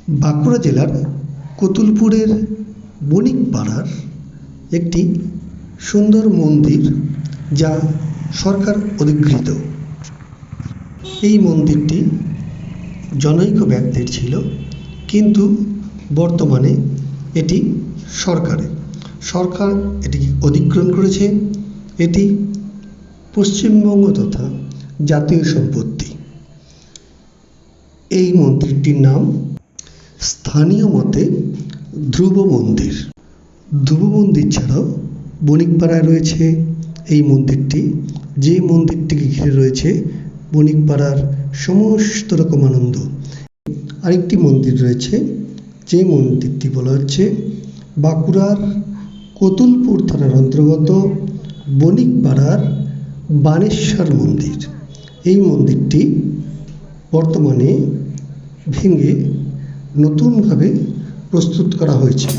বাঁকুড়া জেলার কতুলপুরের বণিকপাড়ার একটি সুন্দর মন্দির, যা সরকার অধিকৃত। এই মন্দিরটি জনৈক ব্যক্তির ছিল, কিন্তু বর্তমানে এটি সরকার এটিকে অধিগ্রহণ করেছে। এটি পশ্চিমবঙ্গ তথা জাতীয় সম্পত্তি। এই মন্দিরটির নাম স্থানীয় মতে ধ্রুব মন্দির। ধ্রুব মন্দির ছাড়াও বণিকপাড়ায় রয়েছে এই মন্দিরটি, যে মন্দিরটিকে ঘিরে রয়েছে বণিকপাড়ার সমস্ত রকম আনন্দ। আরেকটি মন্দির রয়েছে, যে মন্দিরটি বলা হচ্ছে বাঁকুড়ার কতুলপুর থানার অন্তর্গত বণিকপাড়ার বানেশ্বর মন্দির। এই মন্দিরটি বর্তমানে ভেঙে নতুনভাবে প্রস্তুত করা হয়েছে।